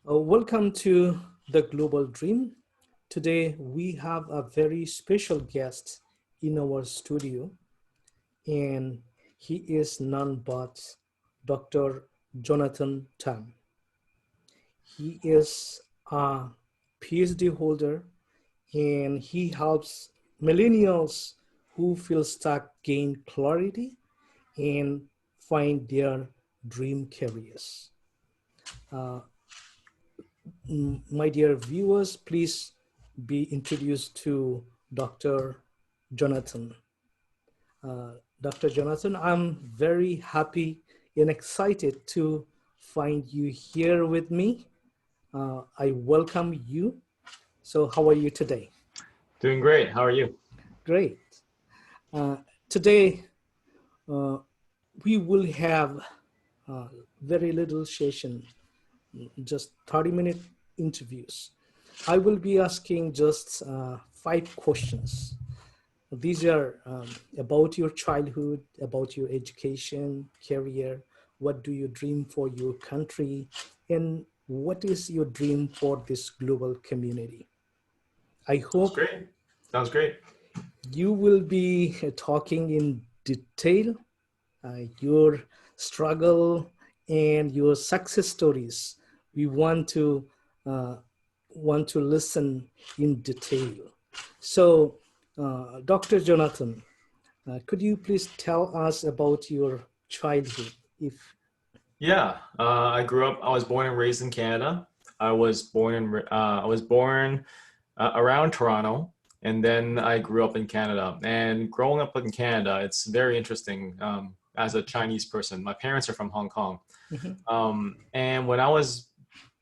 Welcome to the Global Dream. Today we have a very special guest in our studio, and he is none but Dr. Jonathan Tam. He is a PhD holder and he helps millennials who feel stuck gain clarity and find their dream careers. Uh, my dear viewers, please be introduced to Dr. Jonathan. Dr. Jonathan, I'm very happy and excited to find you here with me. I welcome you. So, how are you today? Doing great. How are you? Great. Uh, Today, uh, we will have very little session, just 30-minute interviews. I will be asking just 5 questions. These are about your childhood, about your education, career, what do you dream for your country, and what is your dream for this global community. I Sounds hope great. Sounds great. you will be talking in detail your struggle and your success stories. We uh, want to listen in detail. So, Dr. Jonathan, could you please tell us about your childhood? If Yeah, I grew up. I was born and raised in Canada. I was born around Toronto, and then I grew up in Canada. And growing up in Canada, it's very interesting. As a Chinese person, my parents are from Hong Kong, Mhm, and when I was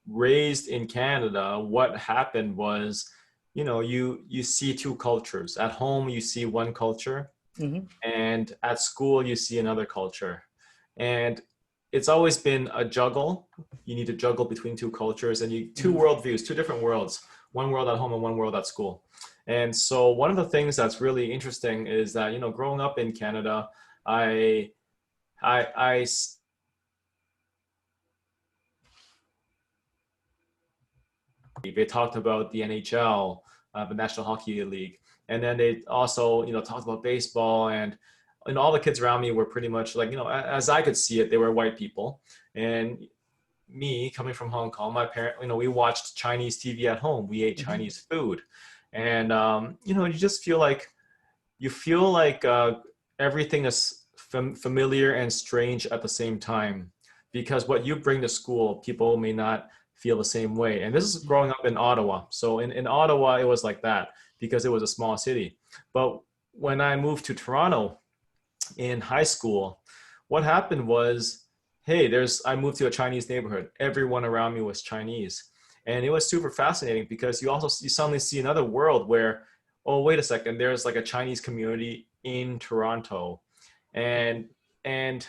raised in Canada, what happened was, you see two cultures. At home, you see one culture, mhm, and at school you see another culture, and it's always been a juggle. You need to juggle between two cultures, and you two mhm, worldviews, two different worlds, one world at home and one world at school. And so one of the things that's really interesting is that, growing up in Canada, i I they talked about the NHL, the National Hockey League, and then they also, talked about baseball, and all the kids around me were pretty much like, as I could see it, they were white people. And me coming from Hong Kong, my parent, we watched Chinese TV at home. We ate mhm, Chinese food, and you just feel like everything is familiar and strange at the same time, because what you bring to school, people may not feel the same way. And this is growing up in Ottawa. So in Ottawa, it was like that because it was a small city. But when I moved to Toronto in high school, what happened was, hey, I moved to a Chinese neighborhood. Everyone around me was Chinese. And it was super fascinating because you suddenly see another world where, oh, wait a second, there's like a Chinese community in Toronto. And and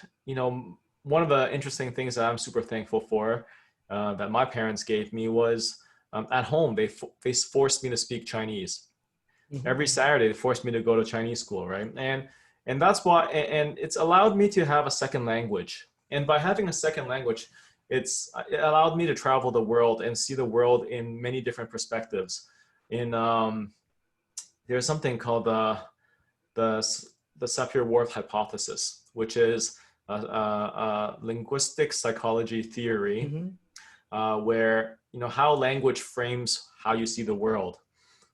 one of the interesting things that I'm super thankful for, that my parents gave me was, at home they forced me to speak Chinese. mhm, Every Saturday they forced me to go to Chinese school, right? And that's why, and it's allowed me to have a second language. And by having a second language, it allowed me to travel the world and see the world in many different perspectives. In There's something called the the Sapir-Whorf hypothesis, which is a linguistic psychology theory, mhm, where how language frames how you see the world.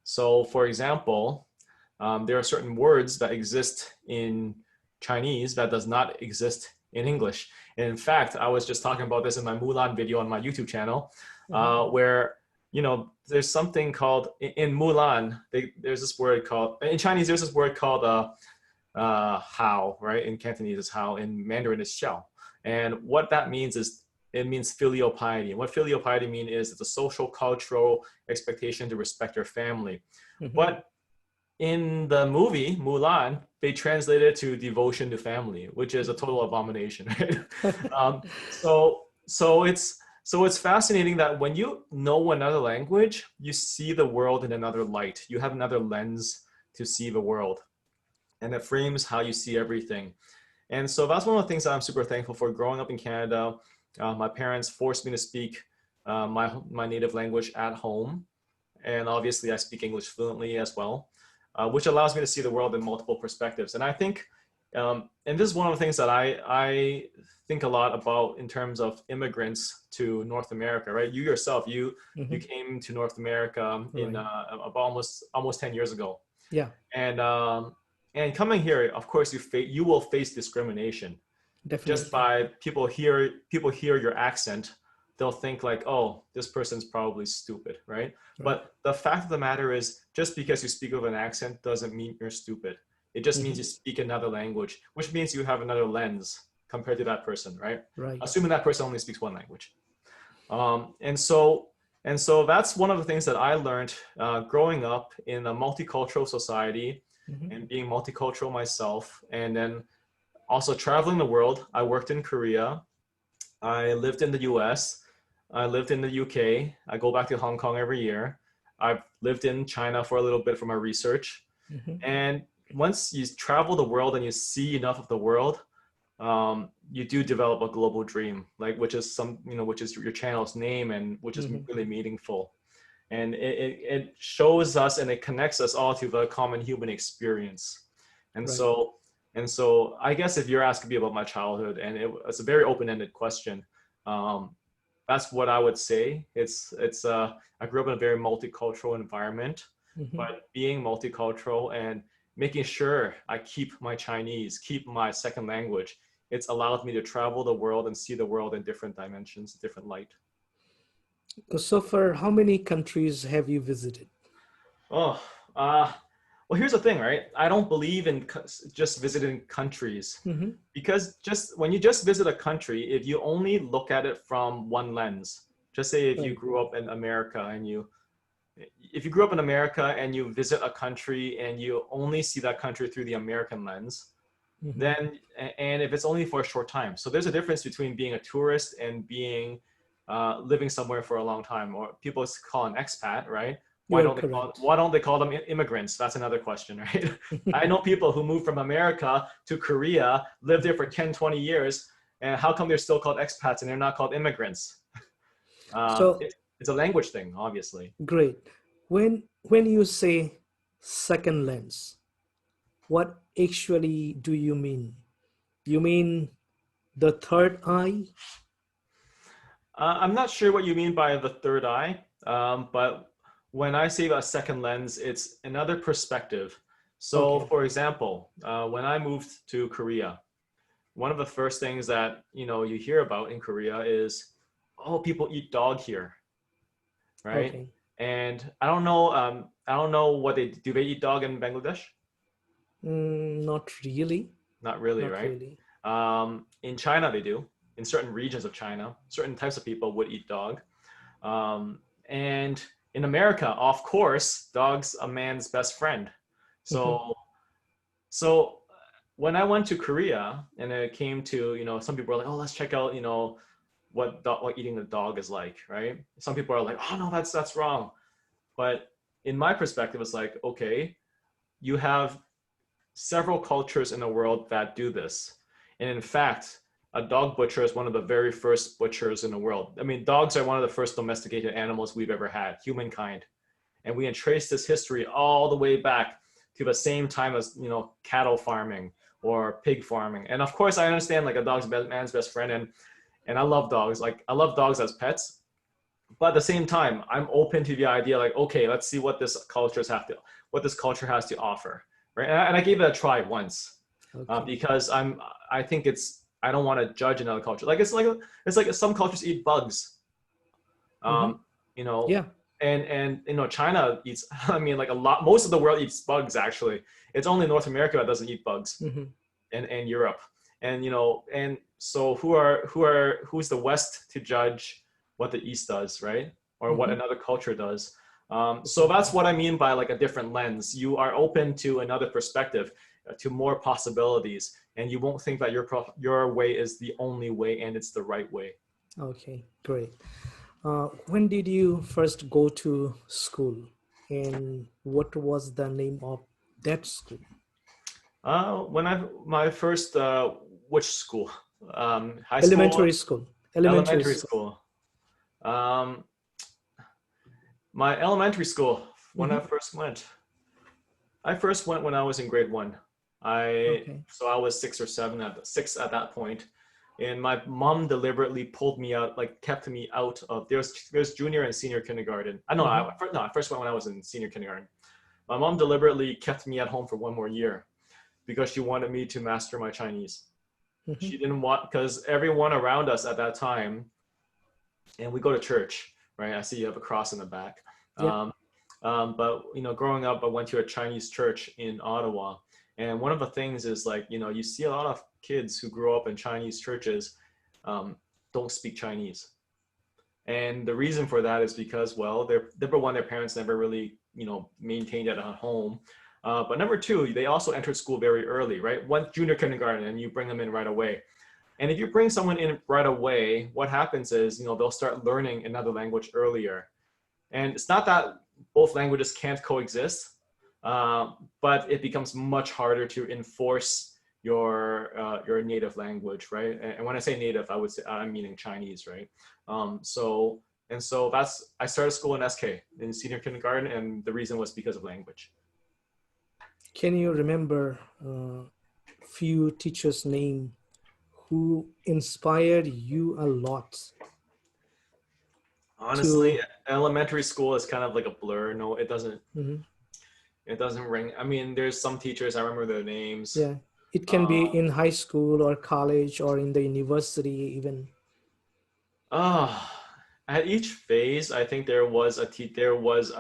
So, for example, there are certain words that exist in Chinese that does not exist in English. And in fact, I was just talking about this in my Mulan video on my YouTube channel, mhm, where there's something called in Mulan. There's this word called in Chinese. There's this word called hao, right? In Cantonese, it's hao. In Mandarin, it's xiao. And what that means is it means filial piety. And what filial piety means is it's a social, cultural expectation to respect your family. mhm. But in the movie Mulan, they translated it to devotion to family, which is a total abomination. Right? So it's fascinating that when you know another language, you see the world in another light. You have another lens to see the world, and it frames how you see everything. And so that's one of the things that I'm super thankful for. Growing up in Canada, my parents forced me to speak my native language at home, and obviously I speak English fluently as well, which allows me to see the world in multiple perspectives. And I think, and this is one of the things that I think a lot about in terms of immigrants to North America, right? You yourself, you Hmm. came to North America in Right. about almost 10 years ago, Yeah, and coming here, of course, you will face discrimination just definitely. by people hear your accent. They'll think like, oh, this person's probably stupid, right? Right. But the fact of the matter is, just because you speak with an accent doesn't mean you're stupid. It just means Hmm. you speak another language, which means you have another lens compared to that person, right? Right. Assuming that person only speaks one language. And so that's one of the things that I learned growing up in a multicultural society Hmm. and being multicultural myself, and then also traveling the world. I worked in Korea. I lived in the US. I lived in the UK. I go back to Hong Kong every year. I've lived in China for a little bit for my research. Hmm. And once you travel the world and you see enough of the world, you do develop a global dream, like which is your channel's name, and which is Hmm. really meaningful. And it shows us and it connects us all to the common human experience. And Right. so and so I guess if you're asking me about my childhood, and it's a very open-ended question, um, that's what I would say. I grew up in a very multicultural environment, Hmm. but being multicultural and making sure I keep my Chinese, keep my second language, it's allowed me to travel the world and see the world in different dimensions, different light. So far, how many countries have you visited? Oh, uh, well, here's the thing, right? I don't believe in just visiting countries, Hmm. because just when you just visit a country, if you only look at it from one lens, just say if you Right. grew up in America and if you grew up in America and you visit a country and you only see that country through the American lens, Hmm. then and if it's only for a short time, so there's a difference between being a tourist and being living somewhere for a long time, or people call an expat, right? You are correct. Why don't they call them immigrants? That's another question, right? I know people who moved from America to Korea, lived there for 10, 20 years, and how come they're still called expats and they're not called immigrants? So It's a language thing, obviously. great. When you say second lens, what actually do you mean? You mean the third eye? I'm not sure what you mean by the third eye, but when I say a second lens, it's another perspective. So, Okay. for example, when I moved to Korea, one of the first things that you hear about in Korea is, oh, people eat dog here, right? Okay. And I don't know what they do. They eat dog in Bangladesh? Not really. Not really, Not right? really. In China, they do. In certain regions of China, certain types of people would eat dog. And in America, of course, dog's a man's best friend. Hmm. So, so when I went to Korea and it came to, some people were like, oh, let's check out, what eating the dog is like, right? Some people are like, oh no, that's wrong. But in my perspective, it's like, okay, you have several cultures in the world that do this. And in fact, a dog butcher is one of the very first butchers in the world. I mean, dogs are one of the first domesticated animals we've ever had, humankind. And we can trace this history all the way back to the same time as, cattle farming or pig farming. And of course, I understand like a dog's man's best friend, and I love dogs. Like I love dogs as pets, but at the same time, I'm open to the idea like, okay, let's see what this culture has to offer, right? And I gave it a try once, Okay. because I think I don't want to judge another culture. Like it's like some cultures eat bugs, Hmm. um, you know, Yeah. and China eats. I mean, like a lot. Most of the world eats bugs. Actually, it's only North America that doesn't eat bugs, Hmm. and Europe, and so who's the West to judge what the East does, right? Or what Hmm. another culture does. So that's Definitely. what I mean by like a different lens. You are open to another perspective, to more possibilities, and you won't think that your way is the only way and it's the right way. Okay. Great. When did you first go to school, and what was the name of that school? When I my first which school? High school, Elementary school. Elementary elementary school. school. Um, my elementary school, when I Hmm. first went, I first went when I was in grade one. Okay. So I was six at that point, and my mom deliberately pulled me out, like kept me out of there's junior and senior kindergarten. I know Hmm. I first went when I was in senior kindergarten. My mom deliberately kept me at home for one more year because she wanted me to master my Chinese. Hmm. She didn't want because everyone around us at that time, and we go to church, right? I see you have a cross in the back. Yep. Um, but growing up, I went to a Chinese church in Ottawa, and one of the things is like you see a lot of kids who grow up in Chinese churches um, don't speak Chinese, and the reason for that is because well, they're number one, their parents never really maintained it at home. But number two, they also entered school very early, right? One junior kindergarten, and you bring them in right away. And if you bring someone in right away, what happens is, they'll start learning another language earlier. And it's not that both languages can't coexist, but it becomes much harder to enforce your native language, right? And when I say native, I would say I'm meaning Chinese, right? So and so I started school in SK in senior kindergarten, and the reason was because of language. Can you remember few teachers' name who inspired you a lot Honestly, to? elementary school is kind of like a blur. No, it doesn't. Mhm. It doesn't ring. I mean, there's some teachers I remember their names. Yeah, it can Uh, be in high school or college or in the university even. uh, at each phase, I think there was a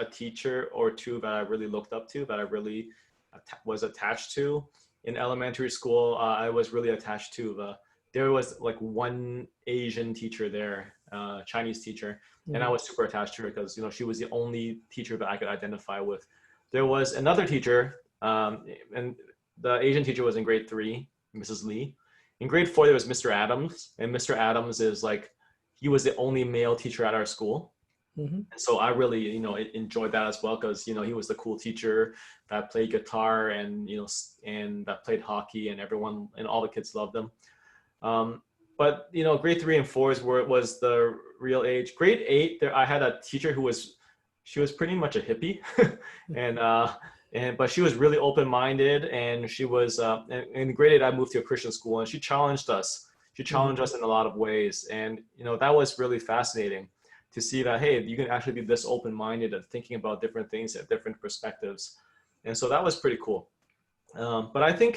teacher or two that I really looked up to, that I really was attached to. In elementary school, I was really attached to there was like one Asian teacher there, Chinese teacher, and I Mhm. was super attached to her because she was the only teacher that I could identify with. There was another teacher, and the Asian teacher was in grade three, Mrs. Lee. In grade four, there was Mr. Adams, and Mr. Adams is like he was the only male teacher at our school. Mhm. And so I really, enjoyed that as well because, he was the cool teacher that played guitar and, and that played hockey, and everyone and all the kids loved him. Um, but, grade three and four is where it was the real age. Grade eight, there I had a teacher she was pretty much a hippie, and but she was really open-minded, and she was in grade eight I moved to a Christian school, and she challenged us. She Mhm. challenged us in a lot of ways, and that was really fascinating to see that hey, you can actually be this open-minded and thinking about different things at different perspectives, and so that was pretty cool. But I think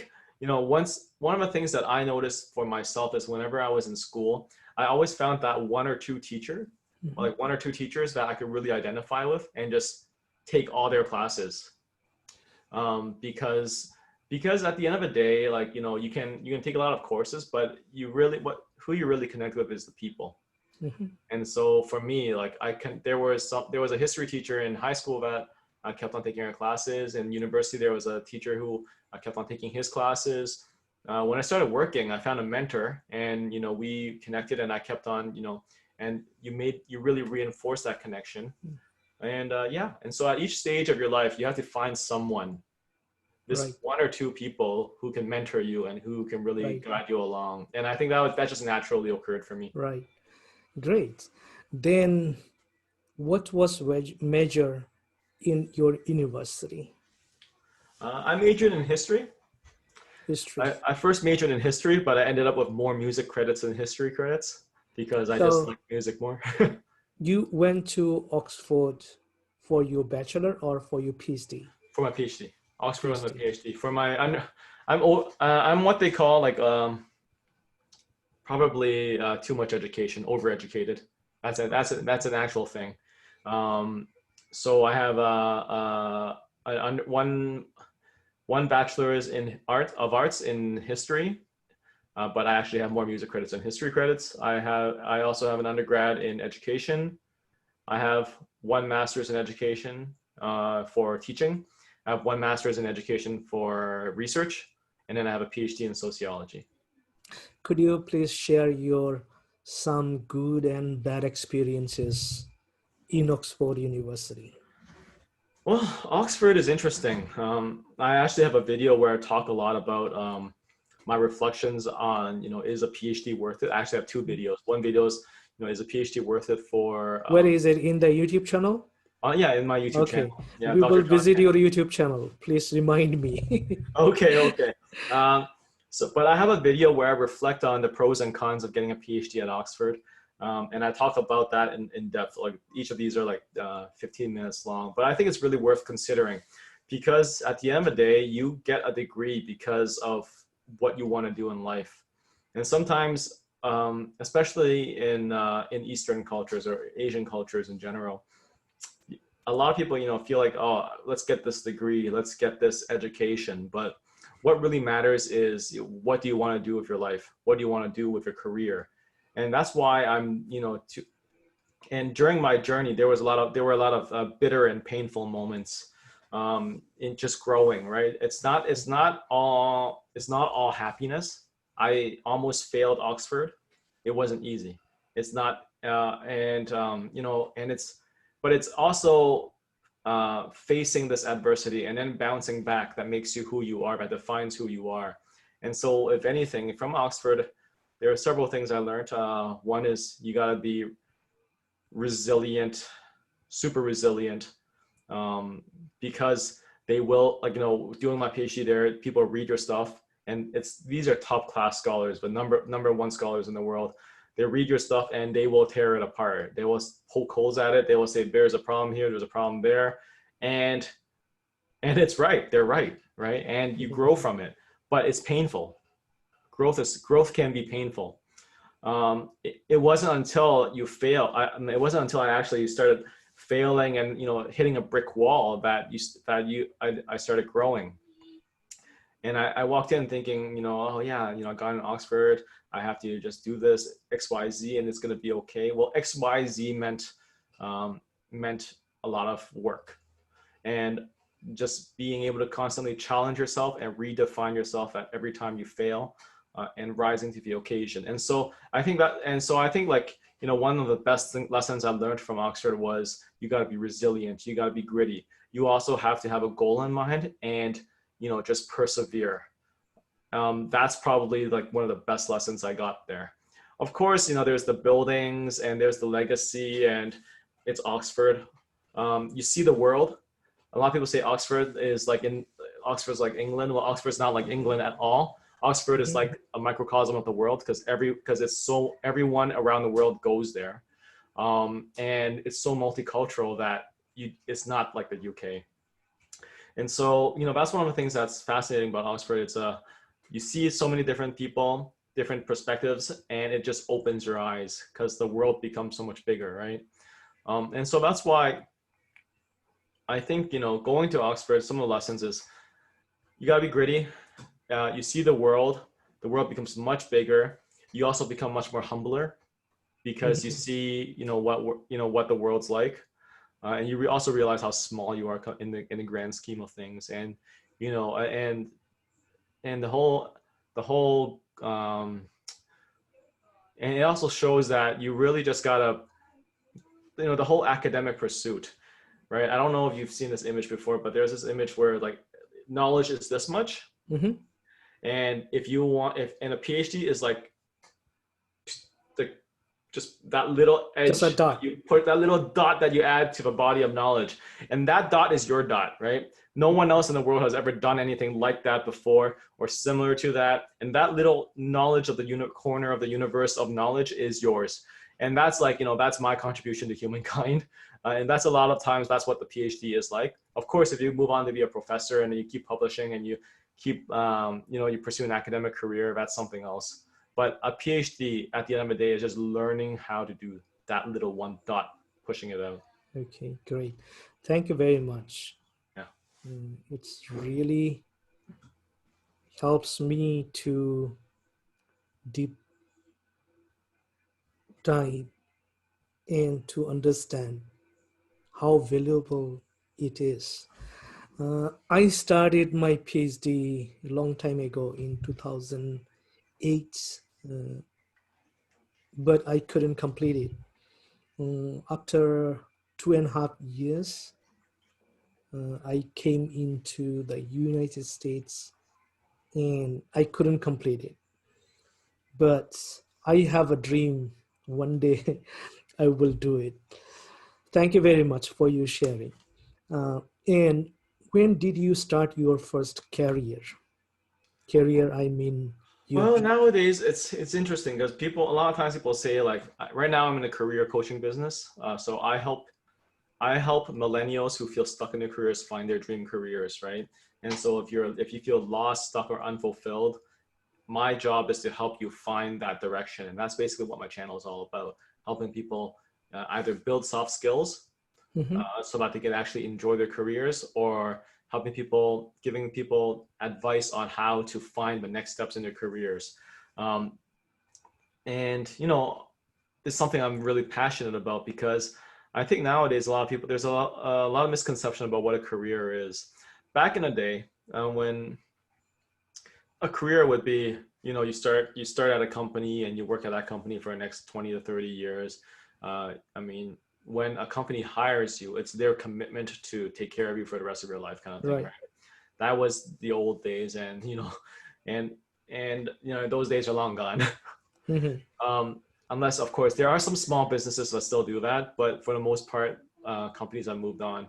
once one of the things that I noticed for myself is whenever I was in school, I always found that Mhm. like one or two teachers that I could really identify with and just take all their classes, because at the end of the day, like you can take a lot of courses, but who you really connect with is the people. Mhm. And so for me, like there was a history teacher in high school that I kept on taking her classes. In university, there was a teacher who I kept on taking his classes. When I started working, I found a mentor, and we connected, and I kept on, and you really reinforce that connection. And yeah, and so at each stage of your life, you have to find someone, Right. this one or two people who can mentor you and who can really Right. guide you along. And I think that just naturally occurred for me. Right. Great. Then, what was major in your university I majored in history. history? I first majored in history, but I ended up with more music credits than history credits because I just So like music more. you went to Oxford for your bachelor or for your PhD? For my PhD. Oxford was my PhD. PhD. I'm what they call like probably too much education, overeducated. That's an actual thing. Um, so I have one bachelor's in arts in history, but I actually have more music credits than history credits. I also have an undergrad in education. I have one master's in education for teaching. I have one master's in education for research, and then I have a PhD in sociology. Could you please share your some good and bad experiences in Oxford University? Well, Oxford is interesting. I actually have a video where I talk a lot about my reflections on, is a PhD worth it? I actually have two videos. One video is, is a PhD worth it for, Where is it? In the YouTube channel? yeah, in my YouTube Okay. channel. Yeah, We will Dr. Jon visit Tam. your YouTube channel. Please remind me. Okay, okay. Um, but I have a video where I reflect on the pros and cons of getting a PhD at Oxford. And I talk about that in depth. Like each of these are like 15 minutes long, but I think it's really worth considering because at the end of the day, you get a degree because of what you want to do in life. And sometimes, especially in Eastern cultures or Asian cultures in general, a lot of people, feel like, oh, let's get this degree, let's get this education. But what really matters is what do you want to do with your life? What do you want to do with your career? And that's why and during my journey, there were a lot of bitter and painful moments in just growing, right? It's not all happiness. I almost failed Oxford. It wasn't easy. It's not, and but it's also facing this adversity and then bouncing back that makes you who you are, that defines who you are. And so, if anything, from Oxford, there are several things I learned. One is you got to be resilient, super resilient, because they will, like, doing my PhD there, people read your stuff, and these are top class scholars, but number one scholars in the world. They read your stuff and they will tear it apart. They will poke holes at it. They will say, there's a problem here, there's a problem there. And it's right. They're right, right? And you grow from it, but it's painful. Growth can be painful. It wasn't until you fail. It wasn't until I actually started failing and hitting a brick wall that I started growing. And I walked in thinking, oh yeah, I got in Oxford. I have to just do this X, Y, Z, and it's going to be okay. Well, X, Y, Z meant a lot of work, and just being able to constantly challenge yourself and redefine yourself at every time you fail, and rising to the occasion. And so I think like, one of the best lessons I learned from Oxford was you got to be resilient. You got to be gritty. You also have to have a goal in mind and, just persevere. That's probably like one of the best lessons I got there. Of course, there's the buildings and there's the legacy and it's Oxford. You see the world. A lot of people say Oxford's like England. Well, Oxford's not like England at all. Oxford is like a microcosm of the world because everyone around the world goes there, and it's so multicultural that it's not like the UK. And so that's one of the things that's fascinating about Oxford. It's you see so many different people, different perspectives, and it just opens your eyes because the world becomes so much bigger, right? And so that's why I think going to Oxford, some of the lessons is you gotta be gritty. You see the world becomes much bigger. You also become much more humbler because you see, what the world's like, and you also realize how small you are in the grand scheme of things, and and the whole, and it also shows that you really just gotta, the whole academic pursuit, right? I don't know if you've seen this image before, but there's this image where like knowledge is this much. Mm-hmm. And and a PhD is like the just that little Just a edge, dot. you put that little dot that you add to the body of knowledge, and that dot is your dot, right? No one else in the world has ever done anything like that before or similar to that, and that little knowledge of the corner of the universe of knowledge is yours. And that's like, that's my contribution to humankind. And that's a lot of times that's what the PhD is like. Of course, if you move on to be a professor and you keep publishing and you keep, you pursue an academic career, that's something else. But a PhD at the end of the day is just learning how to do that little one dot, pushing it out. Okay, great. Thank you very much. Yeah. It's really helps me to deep dive and to understand how valuable it is. I started my PhD a long time ago in 2008, but I couldn't complete it. After 2.5 years, I came into the United States and I couldn't complete it. But I have a dream one day I will do it. Thank you very much for your sharing. And when did you start your first career? Career, I mean, your Well, nowadays it's interesting because people a lot of times people say like right now I'm in a career coaching business, so I help millennials who feel stuck in their careers find their dream careers, right? And so if you feel lost, stuck, or unfulfilled, my job is to help you find that direction, and that's basically what my channel is all about: helping people either build soft skills Mhm. so that they can actually enjoy their careers, or helping people, giving people advice on how to find the next steps in their careers. Um, and it's something I'm really passionate about because I think nowadays a lot of people there's a lot of misconception about what a career is. Back in the day, when a career would be, you start at a company and you work at that company for the next 20 to 30 years. I mean, when a company hires you, it's their commitment to take care of you for the rest of your life, kind of thing, Right. right? That was the old days, and and those days are long gone. Mhm. um, Unless, of course, there are some small businesses that still do that, but for the most part, companies have moved on.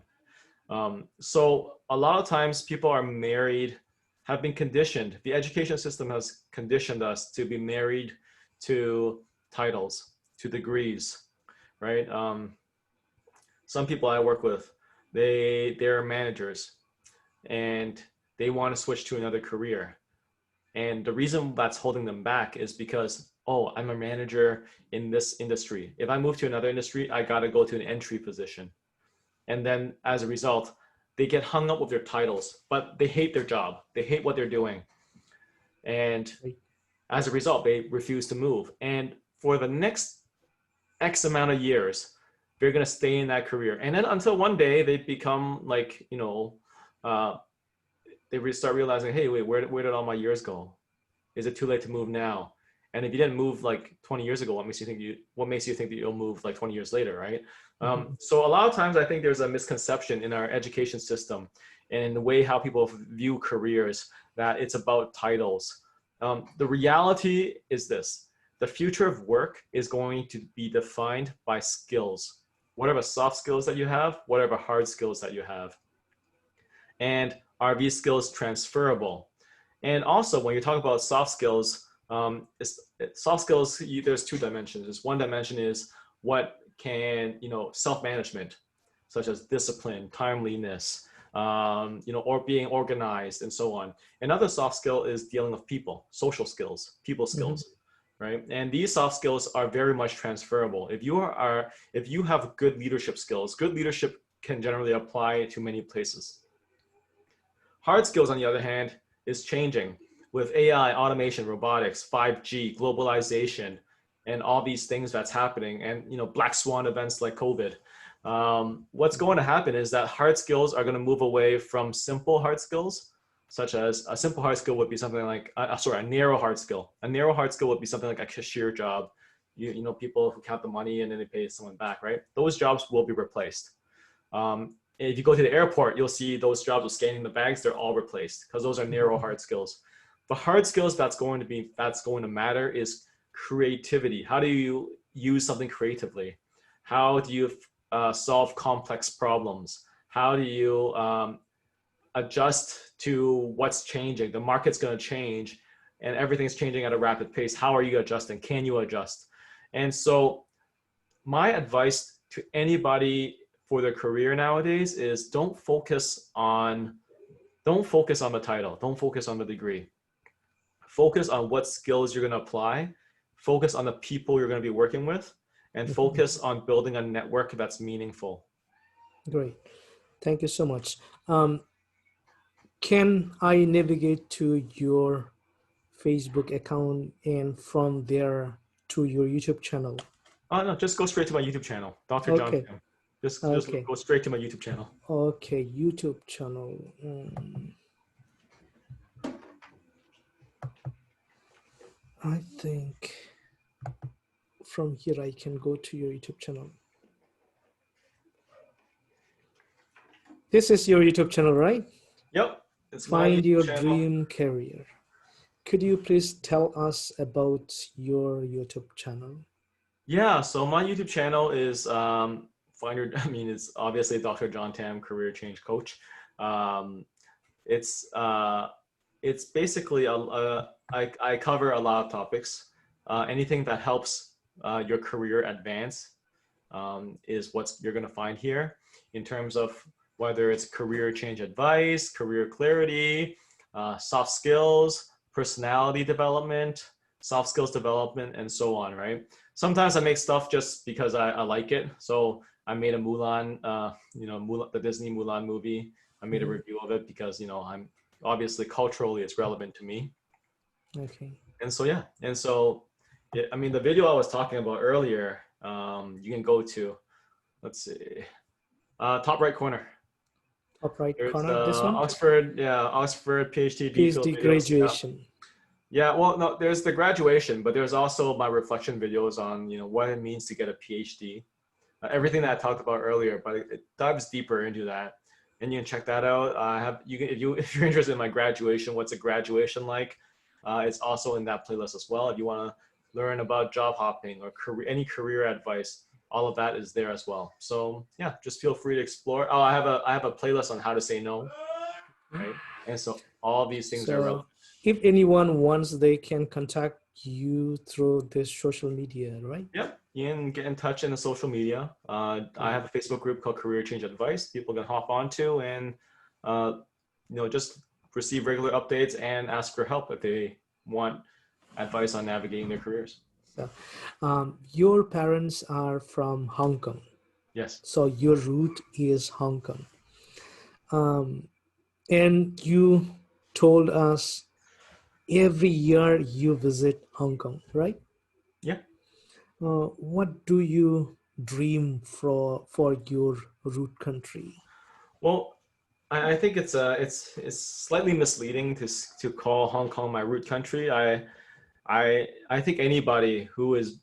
So a lot of times people are married, have been conditioned. The education system has conditioned us to be married to titles, to degrees, right? Some people I work with, they're managers and they want to switch to another career. And the reason that's holding them back is because, oh, I'm a manager in this industry. If I move to another industry, I got to go to an entry position. And then as a result, they get hung up with their titles, but they hate their job. They hate what they're doing. And Right. as a result, they refuse to move. And for the next X amount of years, they're going to stay in that career. And then until one day they become like, uh, they start realizing, hey, wait, where did all my years go? Is it too late to move now? And if you didn't move like 20 years ago, what makes you think that you'll move like 20 years later, right? Mhm. So a lot of times I think there's a misconception in our education system and in the way how people view careers that it's about titles. The reality is this: the future of work is going to be defined by skills, whatever soft skills that you have, whatever hard skills that you have. And are these skills transferable? And also, when you talk about soft skills, soft skills, there's two dimensions. One dimension is what can, self-management, such as discipline, timeliness, or being organized and so on. Another soft skill is dealing with people, social skills, people Mhm. skills, right? And these soft skills are very much transferable. If you have good leadership skills, good leadership can generally apply to many places. Hard skills, on the other hand, is changing with AI, automation, robotics, 5G, globalization, and all these things that's happening, and black swan events like COVID. What's going to happen is that hard skills are going to move away from simple hard skills, such as a simple hard skill would be something like, a narrow hard skill. A narrow hard skill would be something like a cashier job. People who count the money and then they pay someone back, right? Those jobs will be replaced. If you go to the airport, you'll see those jobs of scanning the bags, they're all replaced because those are narrow Mhm. hard skills. The hard skills that's going to matter is creativity. How do you use something creatively? How do you solve complex problems? How do you adjust to what's changing? The market's going to change and everything's changing at a rapid pace. How are you adjusting? Can you adjust? And so my advice to anybody for their career nowadays is don't focus on the title, don't focus on the degree. Focus on what skills you're going to apply, focus on the people you're going to be working with, and Mhm. focus on building a network that's meaningful. Great. Thank you so much. Um, can I navigate to your Facebook account and from there to your YouTube channel? Oh no, just go straight to my YouTube channel, Dr. Jon Okay. Tam. Just Okay. go straight to my YouTube channel. Okay. YouTube channel. I think from here I can go to your YouTube channel. This is your YouTube channel, right? Yep, it's my Find YouTube your channel. dream career. Could you please tell us about your YouTube channel? Yeah, so my YouTube channel is find your. I mean, it's obviously Dr. Jon Tam, career change coach. Um, it's uh, it's basically I cover a lot of topics. Anything that helps your career advance is what you're going to find here in terms of whether it's career change advice, career clarity, soft skills, personality development, soft skills development, and so on, right? Sometimes I make stuff just because I like it. So I made a Mulan, Mulan, the Disney Mulan movie. I made a Mhm. review of it because, I'm obviously culturally it's relevant to me. Okay. And so, yeah. And so, I mean, the video I was talking about earlier, you can go to, let's see, top right corner. Top right There's corner, this one? Oxford, yeah, Oxford PhD field PhD videos. Yeah. graduation. Yeah, well, no, there's the graduation, but there's also my reflection videos on, what it means to get a PhD. Everything that I talked about earlier, but it dives deeper into that, and you can check that out. I have you can if you're interested in my graduation, what's a graduation like? It's also in that playlist as well. If you want to learn about job hopping or any career advice, all of that is there as well. So yeah, just feel free to explore. Oh, I have a playlist on how to say no, right? And so all these things are relevant. So if anyone wants, they can contact you through this social media, right? Yep, you can get in touch in the social media. I Great. have a Facebook group called Career Change Advice. People can hop onto and uh, just receive regular updates and ask for help if they want advice on navigating their careers. So, your parents are from Hong Kong, Yes. so your root is Hong Kong. Um, and you told us every year you visit Hong Kong, right? Yeah. What do you dream for your root country? Well, I think it's slightly misleading to call Hong Kong my root country. I think anybody who is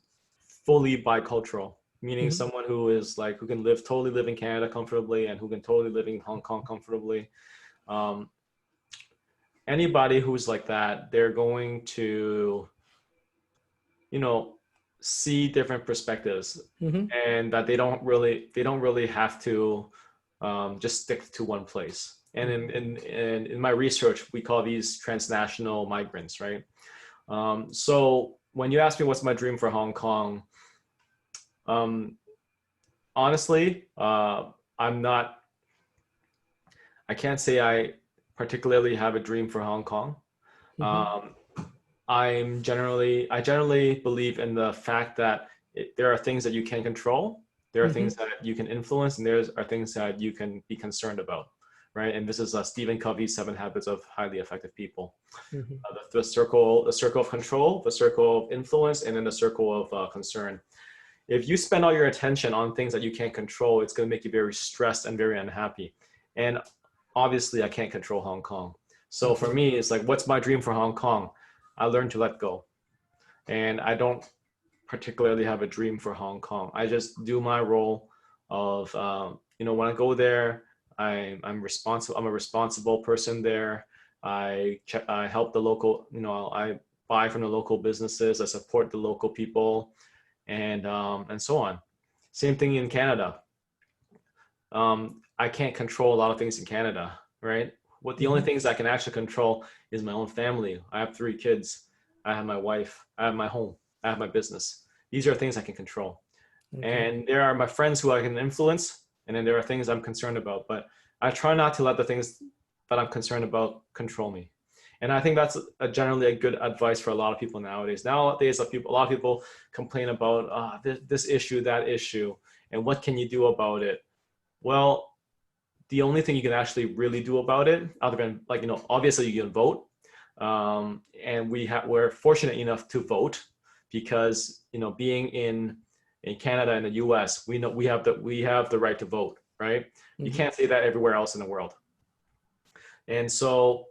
fully bicultural, meaning Mhm. someone who is like who can totally live in Canada comfortably and who can totally live in Hong Kong comfortably. Um, Anybody who's like that, they're going to, you know, see different perspectives, Mhm. and that they don't really have to just stick to one place. And Mhm. in my research, we call these transnational migrants, right? So when you ask me what's my dream for Hong Kong, um, honestly, I'm not. I can't say I particularly have a dream for Hong Kong. Mhm. Um, I generally believe in the fact that there are things that you can control, there are Mhm. things that you can influence, and there are things that you can be concerned about, right? And this is Stephen Covey's Seven Habits of Highly Effective People. Mhm. The circle of control, the circle of influence, and then the circle of concern. If you spend all your attention on things that you can't control, it's going to make you very stressed and very unhappy. And obviously, I can't control Hong Kong. So for Okay. me, it's like, what's my dream for Hong Kong? I learned to let go. And I don't particularly have a dream for Hong Kong. I just do my role of, when I go there, I'm responsible. I'm a responsible person there. I help the local, I buy from the local businesses. I support the local people, and so on. Same thing in Canada. I can't control a lot of things in Canada, right? What the only Mhm. things I can actually control is my own family. I have 3 kids. I have my wife. I have my home. I have my business. These are things I can control. Okay. And there are my friends who I can influence. And then there are things I'm concerned about. But I try not to let the things that I'm concerned about control me. And I think that's generally a good advice for a lot of people nowadays. Nowadays, a lot of people complain about this issue, that issue, and what can you do about it? Well, the only thing you can actually really do about it, other than obviously you can vote, and we're fortunate enough to vote because being in Canada and the U.S., we know we have the right to vote, right? You Mhm. can't say that everywhere else in the world, and so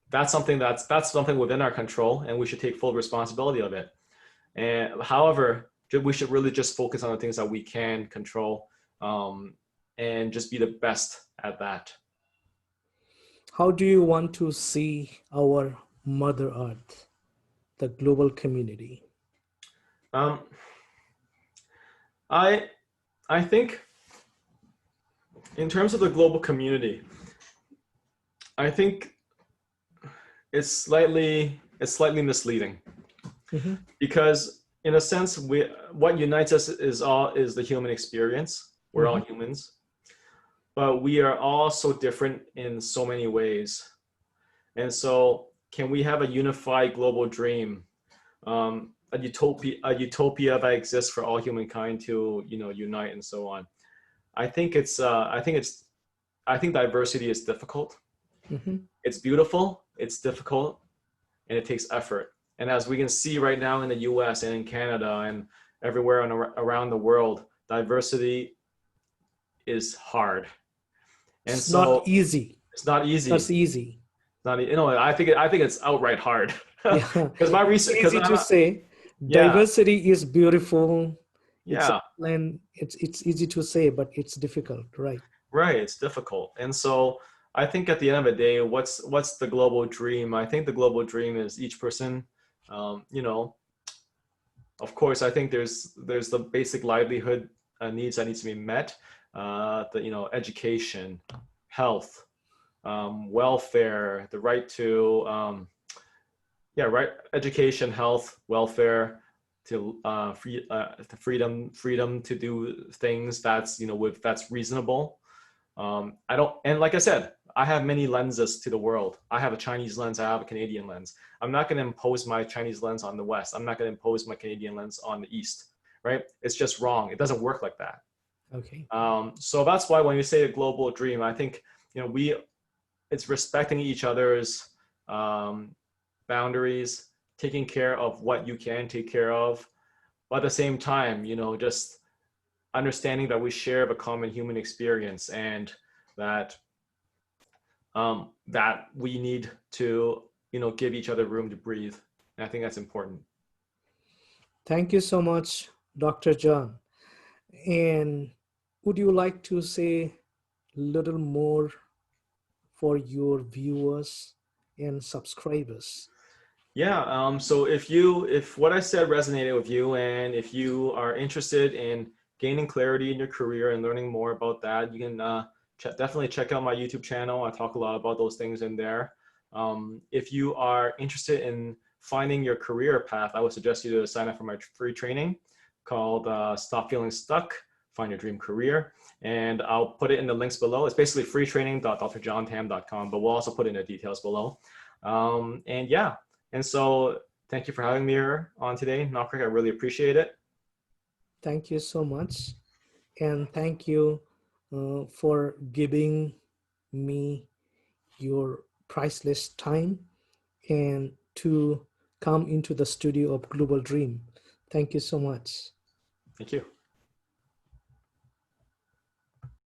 that's something within our control, and we should take full responsibility of it. And however, we should really just focus on the things that we can control, um, and just be the best at that. How do you want to see our Mother Earth, the global community? Um, I I think in terms of the global community, I think it's slightly misleading Mm-hmm. because in a sense what unites us is the human experience. We're all Mm-hmm. humans, but we are all so different in so many ways. And so can we have a unified global dream, a utopia that exists for all humankind to unite and so on? I think diversity is difficult. Mm-hmm. It's beautiful, it's difficult, and it takes effort. And as we can see right now in the US and in Canada and everywhere around the world, diversity is hard. And It's not so easy. it's not That's easy. easy. Not, I think it's outright hard. Yeah. Because my research, because Easy to say. yeah, Diversity is beautiful. It's yeah, and it's easy to say, but it's difficult, right? right. It's difficult. And so I think at the end of the day, what's the global dream? I think the global dream is each person, um, you know, of course, I think there's the basic livelihood needs that needs to be met. The education, health, welfare, the right to right education, health, welfare, to the freedom to do things that's reasonable. I don't, and like I said, I have many lenses to the world. I have a Chinese lens, I have a Canadian lens. I'm not going to impose my Chinese lens on the West. I'm not going to impose my Canadian lens on the East, right? It's just wrong. It doesn't work like that. Okay. So that's why when we say a global dream, I think it's respecting each other's um, boundaries, taking care of what you can take care of, but at the same time, just understanding that we share a common human experience, and that that we need to give each other room to breathe. And I think that's important. Thank you so much, Dr. John. And would you like to say a little more for your viewers and subscribers? Yeah. So if what I said resonated with you, and if you are interested in gaining clarity in your career and learning more about that, you can definitely check out my YouTube channel. I talk a lot about those things in there. If you are interested in finding your career path, I would suggest you to sign up for my free training called Stop Feeling Stuck, Find Your Dream Career. And I'll put it in the links below. It's basically freetraining.drjontam.com, but we'll also put in the details below. And yeah, and so thank you for having me here on today, Knockrick. I really appreciate it. Thank you so much. And thank you for giving me your priceless time and to come into the studio of Global Dream. Thank you so much. Thank you.